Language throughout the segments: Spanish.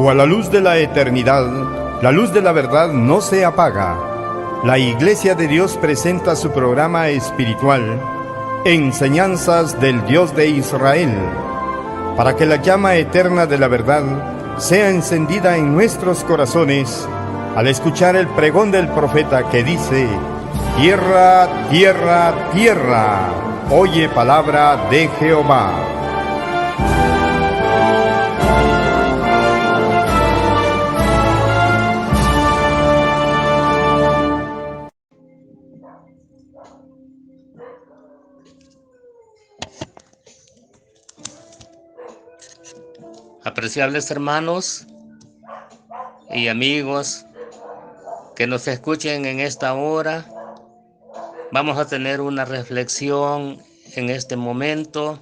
o a la luz de la eternidad, la luz de la verdad no se apaga. La Iglesia de Dios presenta su programa espiritual, Enseñanzas del Dios de Israel, para que la llama eterna de la verdad sea encendida en nuestros corazones al escuchar el pregón del profeta que dice: tierra, tierra, tierra, oye palabra de Jehová. Apreciables hermanos y amigos que nos escuchen en esta hora, vamos a tener una reflexión en este momento,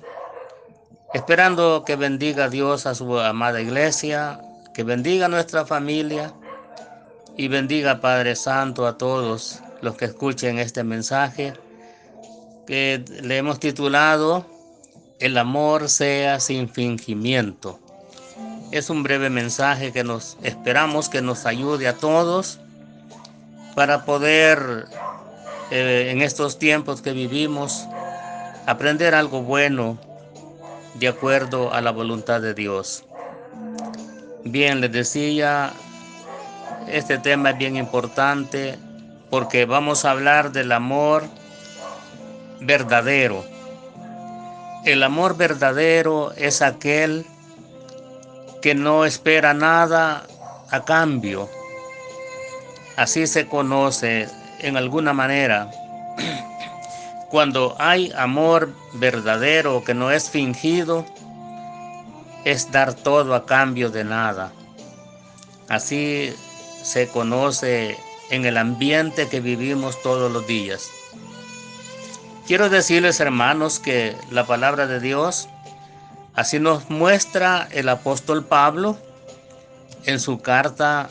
esperando que bendiga a Dios a su amada iglesia, que bendiga a nuestra familia y bendiga, Padre Santo, a todos los que escuchen este mensaje que le hemos titulado El amor sea sin fingimiento. Es un breve mensaje que esperamos que nos ayude a todos para poder, en estos tiempos que vivimos, aprender algo bueno de acuerdo a la voluntad de Dios. Bien, les decía, este tema es bien importante porque vamos a hablar del amor verdadero. El amor verdadero es aquel que no espera nada a cambio. Así se conoce en alguna manera. Cuando hay amor verdadero que no es fingido, es dar todo a cambio de nada. Así se conoce en el ambiente que vivimos todos los días. Quiero decirles, hermanos, que la palabra de Dios así nos muestra el apóstol Pablo en su carta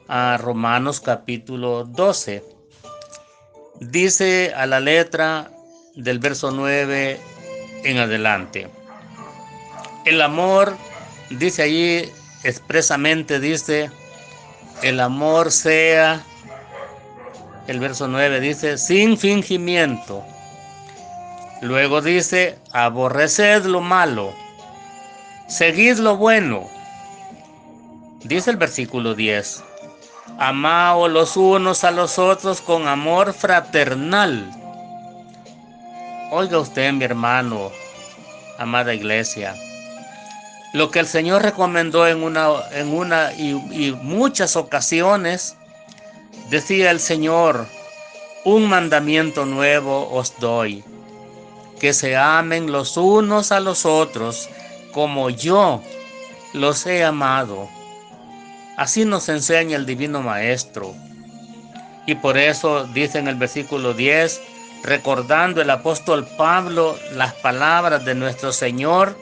a Romanos capítulo 12. Dice a la letra del verso 9 en adelante. El amor, dice allí expresamente, dice, el amor sea, el verso 9 dice, sin fingimiento. Luego dice, aborreced lo malo, seguid lo bueno. Dice el versículo 10, amaos los unos a los otros con amor fraternal. Oiga usted, mi hermano, amada iglesia, lo que el Señor recomendó en una y muchas ocasiones, decía el Señor, un mandamiento nuevo os doy, que se amen los unos a los otros como yo los he amado. Así nos enseña el Divino Maestro. Y por eso dice en el versículo 10, recordando el apóstol Pablo las palabras de nuestro Señor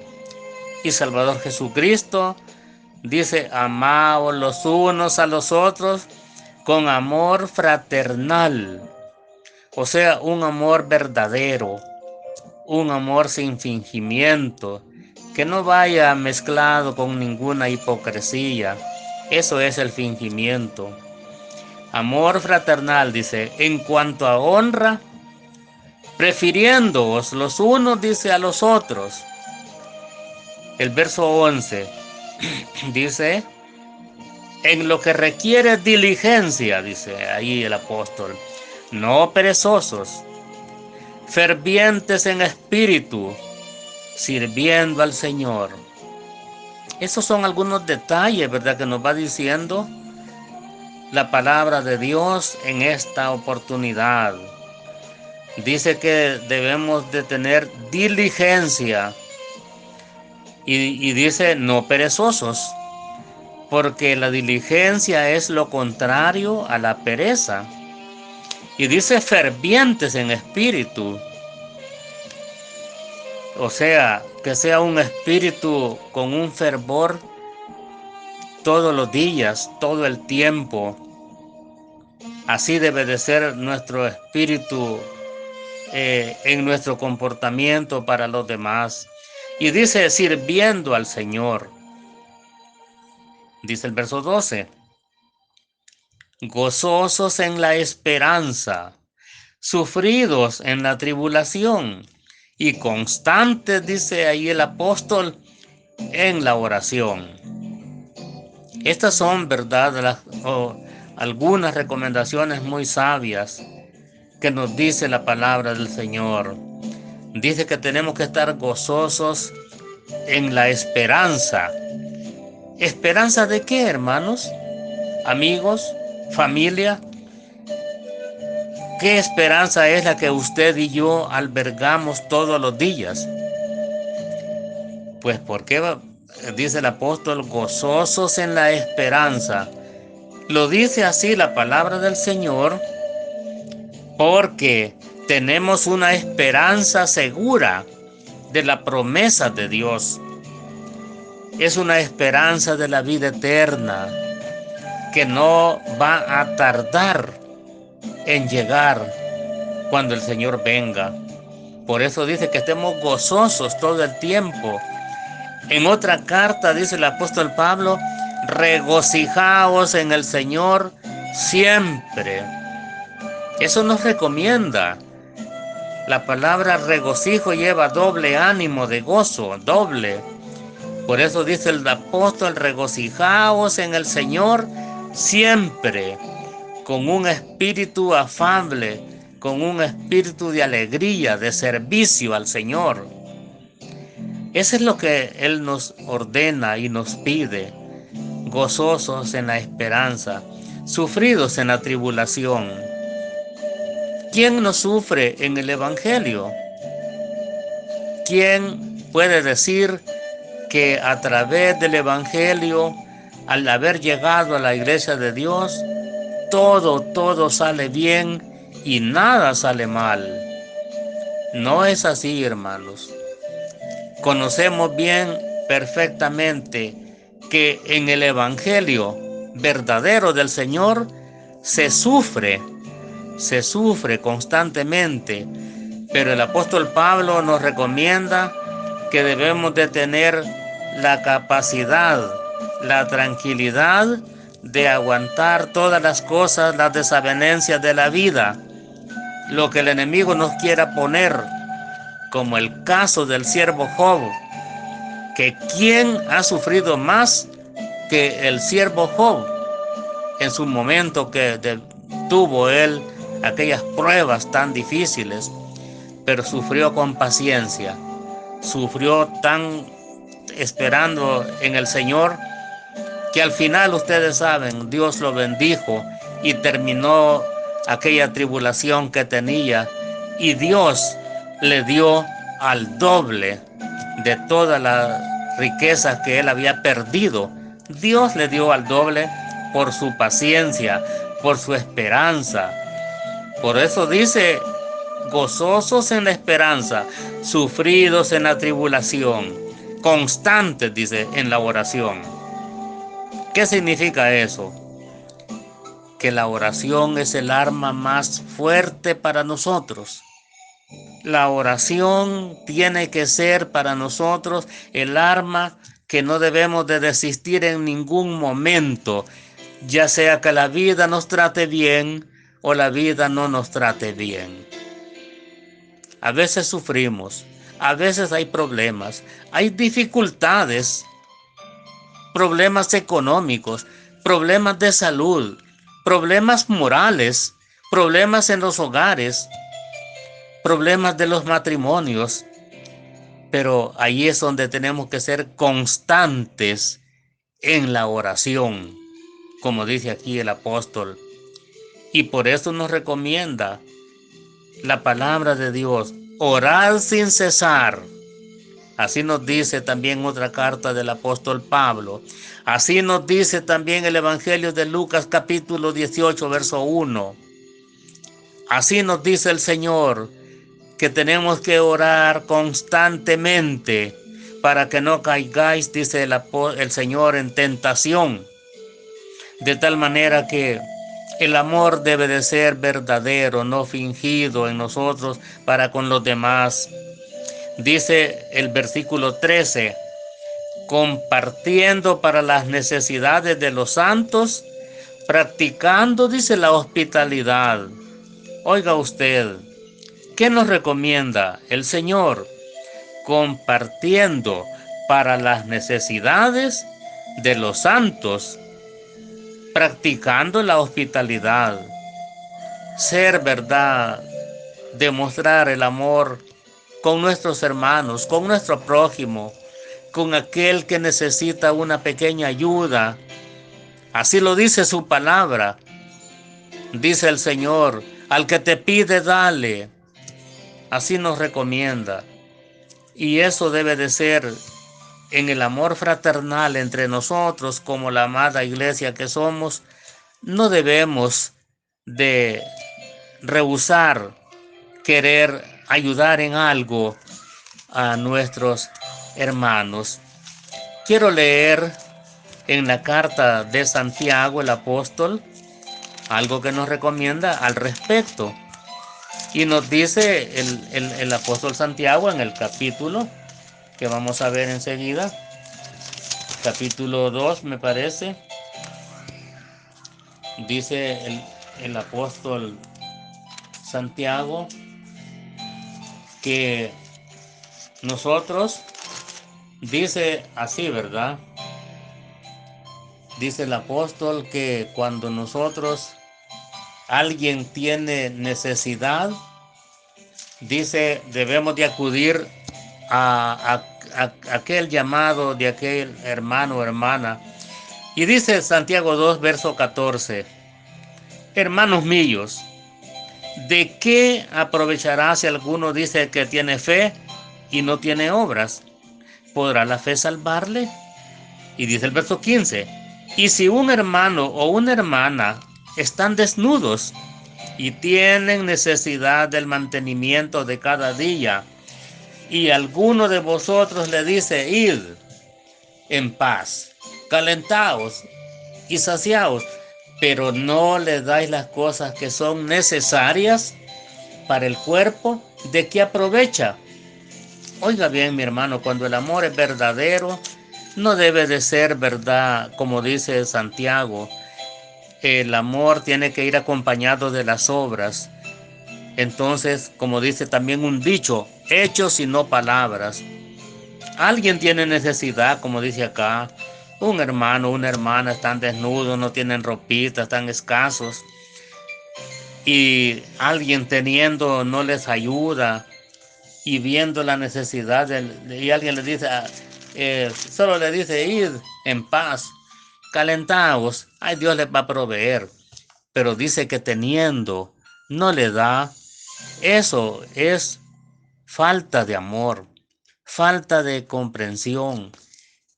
y Salvador Jesucristo, dice, amaos los unos a los otros con amor fraternal. O sea, un amor verdadero, un amor sin fingimiento, que no vaya mezclado con ninguna hipocresía. Eso es el fingimiento. Amor fraternal, dice, en cuanto a honra, prefiriéndoos los unos, dice, a los otros. El verso 11 dice, en lo que requiere diligencia, dice ahí el apóstol, no perezosos, fervientes en espíritu, sirviendo al Señor. Esos son algunos detalles, ¿verdad?, que nos va diciendo la palabra de Dios en esta oportunidad. Dice que debemos de tener diligencia y dice no perezosos, porque la diligencia es lo contrario a la pereza. Y dice fervientes en espíritu. O sea, que sea un espíritu con un fervor todos los días, todo el tiempo. Así debe de ser nuestro espíritu en nuestro comportamiento para los demás. Y dice sirviendo al Señor. Dice el verso 12. Gozosos en la esperanza, sufridos en la tribulación y constantes, dice ahí el apóstol, en la oración. Estas son, ¿verdad?, algunas recomendaciones muy sabias que nos dice la palabra del Señor. Dice que tenemos que estar gozosos en la esperanza. ¿Esperanza de qué, hermanos? Amigos, familia. ¿Qué esperanza es la que usted y yo albergamos todos los días? Pues porque dice el apóstol, gozosos en la esperanza. Lo dice así la palabra del Señor porque tenemos una esperanza segura de la promesa de Dios. Es una esperanza de la vida eterna que no va a tardar en llegar cuando el Señor venga. Por eso dice que estemos gozosos todo el tiempo. En otra carta dice el apóstol Pablo, regocijaos en el Señor siempre. Eso nos recomienda. La palabra regocijo lleva doble ánimo de gozo, doble. Por eso dice el apóstol, regocijaos en el Señor siempre, con un espíritu afable, con un espíritu de alegría, de servicio al Señor. Eso es lo que Él nos ordena y nos pide, gozosos en la esperanza, sufridos en la tribulación. ¿Quién no sufre en el Evangelio? ¿Quién puede decir que a través del Evangelio, al haber llegado a la iglesia de Dios, todo sale bien y nada sale mal? No es así, hermanos. Conocemos bien, perfectamente, que en el Evangelio verdadero del Señor se sufre constantemente, pero el apóstol Pablo nos recomienda que debemos de tener la capacidad, la tranquilidad de aguantar todas las cosas, las desavenencias de la vida, lo que el enemigo nos quiera poner, como el caso del siervo Job, que ¿quién ha sufrido más que el siervo Job en su momento que tuvo él aquellas pruebas tan difíciles? Pero sufrió con paciencia, sufrió tan esperando en el Señor, que al final, ustedes saben, Dios lo bendijo y terminó aquella tribulación que tenía, y Dios le dio al doble de todas las riquezas que él había perdido. Dios le dio al doble por su paciencia, por su esperanza. Por eso dice, gozosos en la esperanza, sufridos en la tribulación, constantes, dice, en la oración. ¿Qué significa eso? Que la oración es el arma más fuerte para nosotros. La oración tiene que ser para nosotros el arma que no debemos de desistir en ningún momento, ya sea que la vida nos trate bien o la vida no nos trate bien. A veces sufrimos, a veces hay problemas, hay dificultades, problemas económicos, problemas de salud, problemas morales, problemas en los hogares, problemas de los matrimonios. Pero ahí es donde tenemos que ser constantes en la oración, como dice aquí el apóstol. Y por eso nos recomienda la palabra de Dios, orad sin cesar. Así nos dice también otra carta del apóstol Pablo. Así nos dice también el Evangelio de Lucas capítulo 18, verso 1. Así nos dice el Señor, que tenemos que orar constantemente para que no caigáis, dice el Señor, en tentación. De tal manera que el amor debe de ser verdadero, no fingido en nosotros para con los demás. Dice el versículo 13, compartiendo para las necesidades de los santos, practicando, dice, la hospitalidad. Oiga usted, ¿qué nos recomienda el Señor? Compartiendo para las necesidades de los santos, practicando la hospitalidad. Ser, verdad, demostrar el amor con nuestros hermanos, con nuestro prójimo, con aquel que necesita una pequeña ayuda. Así lo dice su palabra. Dice el Señor, al que te pide, dale. Así nos recomienda. Y eso debe de ser en el amor fraternal entre nosotros, como la amada iglesia que somos. No debemos de rehusar querer ayudar en algo a nuestros hermanos. Quiero leer en la carta de Santiago el apóstol algo que nos recomienda al respecto. Y nos dice el apóstol Santiago en el capítulo que vamos a ver enseguida, capítulo 2 me parece, dice el apóstol Santiago que nosotros, dice así, ¿verdad? Dice el apóstol que cuando alguien tiene necesidad, dice, debemos de acudir a aquel llamado de aquel hermano o hermana. Y dice Santiago 2, verso 14, hermanos míos, ¿de qué aprovechará si alguno dice que tiene fe y no tiene obras? ¿Podrá la fe salvarle? Y dice el verso 15, y si un hermano o una hermana están desnudos y tienen necesidad del mantenimiento de cada día, y alguno de vosotros le dice, id en paz, calentaos y saciaos, pero no le dais las cosas que son necesarias para el cuerpo, ¿de qué aprovecha? Oiga bien, mi hermano, cuando el amor es verdadero, no debe de ser verdad, como dice Santiago. El amor tiene que ir acompañado de las obras. Entonces, como dice también un dicho, hechos y no palabras. Alguien tiene necesidad, como dice acá, un hermano, una hermana están desnudos, no tienen ropita, están escasos. Y alguien teniendo no les ayuda y viendo la necesidad, y alguien le dice, solo le dice, id en paz, calentaos, ay, Dios les va a proveer. Pero dice que teniendo no le da. Eso es falta de amor, falta de comprensión.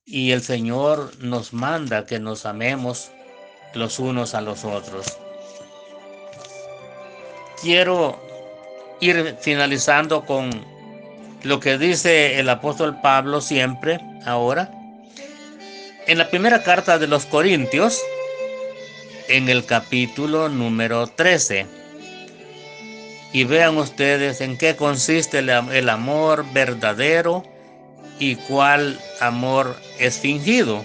Y el Señor nos manda que nos amemos los unos a los otros. Quiero ir finalizando con lo que dice el apóstol Pablo siempre, ahora. En la primera carta de los Corintios, en el capítulo número 13. Y vean ustedes en qué consiste el amor verdadero y cuál amor es fingido.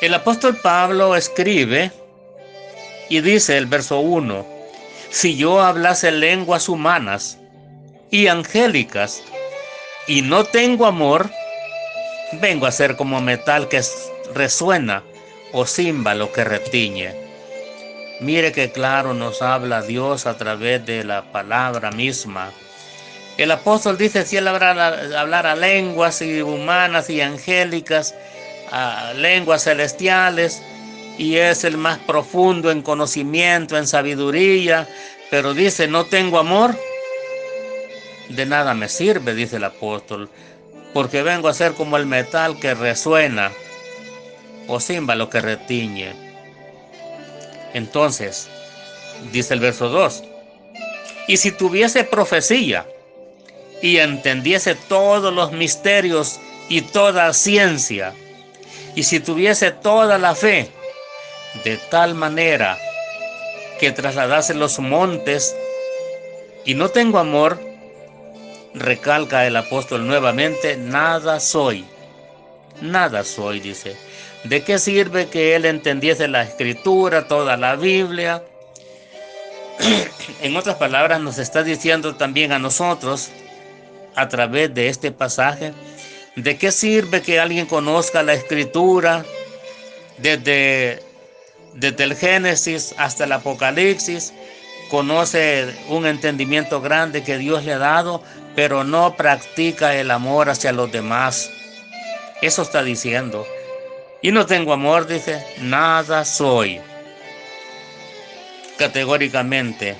El apóstol Pablo escribe y dice el verso 1, si yo hablase lenguas humanas y angélicas y no tengo amor, vengo a ser como metal que resuena o címbalo que retiñe. Mire que claro nos habla Dios a través de la palabra misma. El apóstol dice, si él hablara lenguas y humanas y angélicas, lenguas celestiales, y es el más profundo en conocimiento, en sabiduría, pero dice, no tengo amor, de nada me sirve, dice el apóstol, porque vengo a ser como el metal que resuena o címbalo que retiñe. Entonces, dice el verso 2, y si tuviese profecía y entendiese todos los misterios y toda ciencia, y si tuviese toda la fe, de tal manera que trasladase los montes, y no tengo amor, recalca el apóstol nuevamente, nada soy. nada soy, dice. ¿De qué sirve que él entendiese la escritura, toda la Biblia? En otras palabras, nos está diciendo también a nosotros, a través de este pasaje, ¿de qué sirve que alguien conozca la escritura desde el Génesis hasta el Apocalipsis? Conoce un entendimiento grande que Dios le ha dado, pero no practica el amor hacia los demás. Eso está diciendo. Y no tengo amor, dice, nada soy. Categóricamente,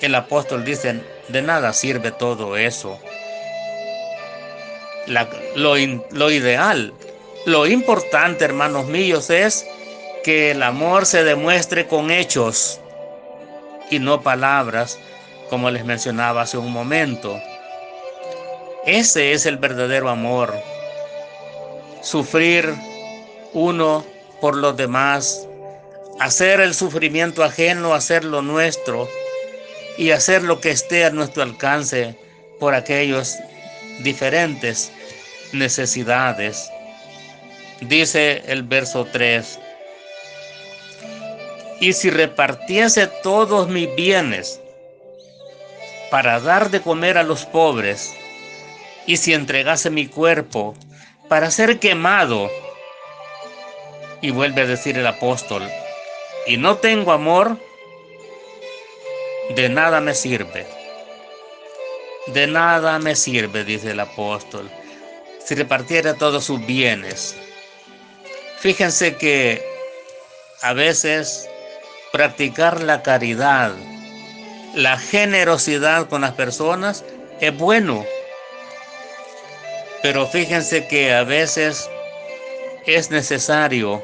el apóstol dice, de nada sirve todo eso. Lo ideal, lo importante, hermanos míos, es que el amor se demuestre con hechos y no palabras, como les mencionaba hace un momento. Ese es el verdadero amor. Sufrir uno por los demás, hacer el sufrimiento ajeno, hacer lo nuestro y hacer lo que esté a nuestro alcance por aquellos diferentes necesidades. Dice el verso 3: y si repartiese todos mis bienes para dar de comer a los pobres, y si entregase mi cuerpo para ser quemado, y vuelve a decir el apóstol, y no tengo amor, de nada me sirve. De nada me sirve, dice el apóstol, si repartiera todos sus bienes. Fíjense que a veces practicar la caridad, la generosidad con las personas es bueno. Pero fíjense que a veces es necesario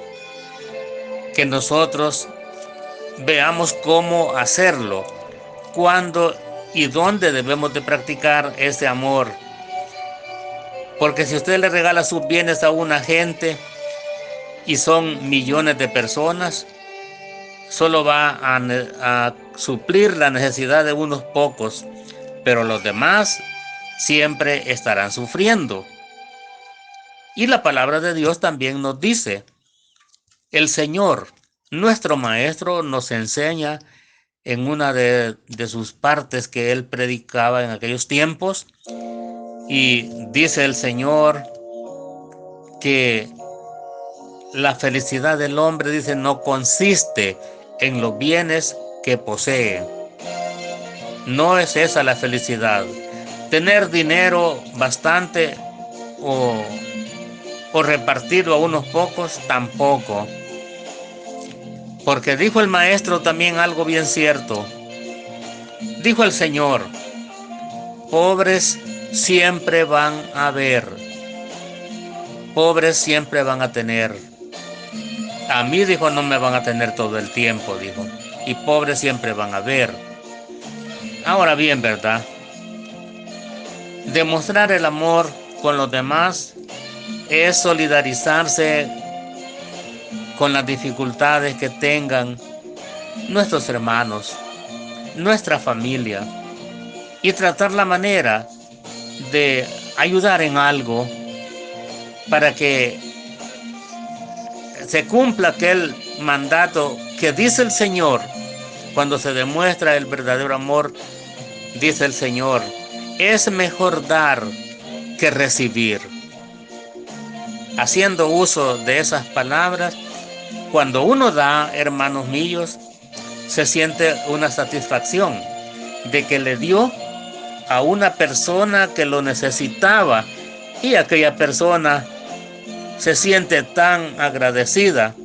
que nosotros veamos cómo hacerlo, cuándo y dónde debemos de practicar ese amor. Porque si usted le regala sus bienes a una gente y son millones de personas, solo va a suplir la necesidad de unos pocos, pero los demás siempre estarán sufriendo. Y la palabra de Dios también nos dice, el Señor, nuestro Maestro, nos enseña en una de sus partes que él predicaba en aquellos tiempos, y dice el Señor que la felicidad del hombre, dice, no consiste en los bienes que posee. No es esa la felicidad. Tener dinero bastante o repartirlo a unos pocos, tampoco. Porque dijo el Maestro también algo bien cierto. Dijo el Señor, pobres siempre van a haber, pobres siempre van a tener. A mí, dijo, no me van a tener todo el tiempo, dijo, y pobres siempre van a haber. Ahora bien, ¿verdad? Demostrar el amor con los demás es solidarizarse con las dificultades que tengan nuestros hermanos, nuestra familia, y tratar la manera de ayudar en algo para que se cumpla aquel mandato que dice el Señor. Cuando se demuestra el verdadero amor, dice el Señor, es mejor dar que recibir. Haciendo uso de esas palabras, cuando uno da, hermanos míos, se siente una satisfacción de que le dio a una persona que lo necesitaba, y aquella persona se siente tan agradecida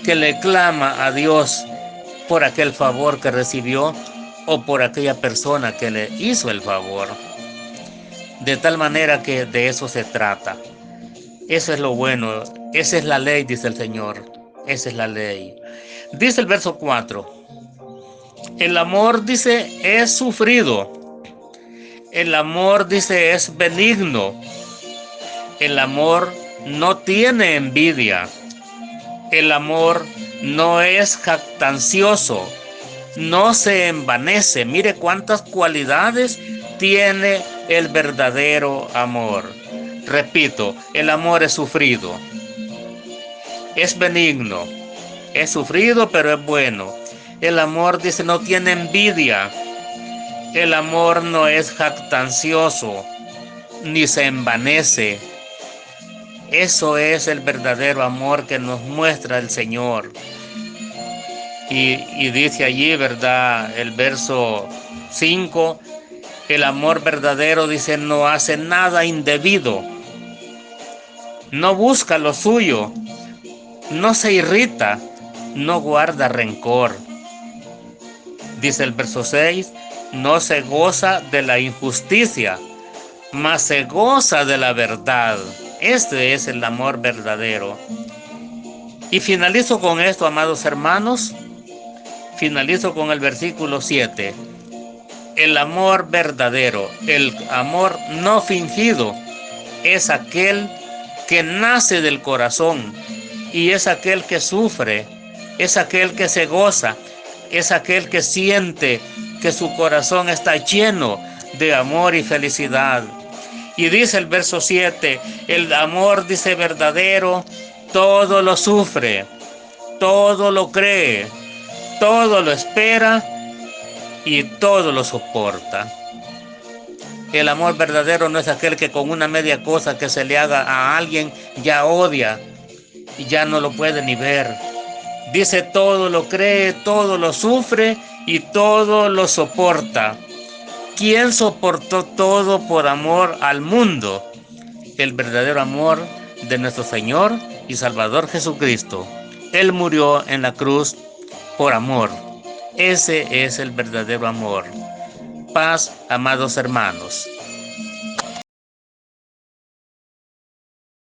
que le clama a Dios por aquel favor que recibió o por aquella persona que le hizo el favor. De tal manera que de eso se trata. Eso es lo bueno, esa es la ley, dice el Señor, esa es la ley. Dice el verso 4, el amor, dice, es sufrido. El amor, dice, es benigno. El amor no tiene envidia. El amor no es jactancioso. No se envanece. Mire cuántas cualidades tiene el verdadero amor. Repito, el amor es sufrido. Es benigno. Es sufrido, pero es bueno. El amor, dice, no tiene envidia. El amor no es jactancioso, ni se envanece. Eso es el verdadero amor que nos muestra el Señor. Y dice allí, ¿verdad? El verso 5, el amor verdadero, dice, no hace nada indebido. No busca lo suyo. No se irrita. No guarda rencor. Dice el verso 6, no se goza de la injusticia, mas se goza de la verdad. Este es el amor verdadero. Y finalizo con esto, amados hermanos. Finalizo con el versículo 7. El amor verdadero, el amor no fingido, es aquel que nace del corazón y es aquel que sufre, es aquel que se goza, es aquel que siente que su corazón está lleno de amor y felicidad. Y dice el verso 7, el amor, dice, verdadero, todo lo sufre, todo lo cree, todo lo espera y todo lo soporta. El amor verdadero no es aquel que con una media cosa que se le haga a alguien ya odia y ya no lo puede ni ver. Dice, todo lo cree, todo lo sufre y todo lo soporta. ¿Quién soportó todo por amor al mundo? El verdadero amor de nuestro Señor y Salvador Jesucristo. Él murió en la cruz por amor. Ese es el verdadero amor. Paz, amados hermanos.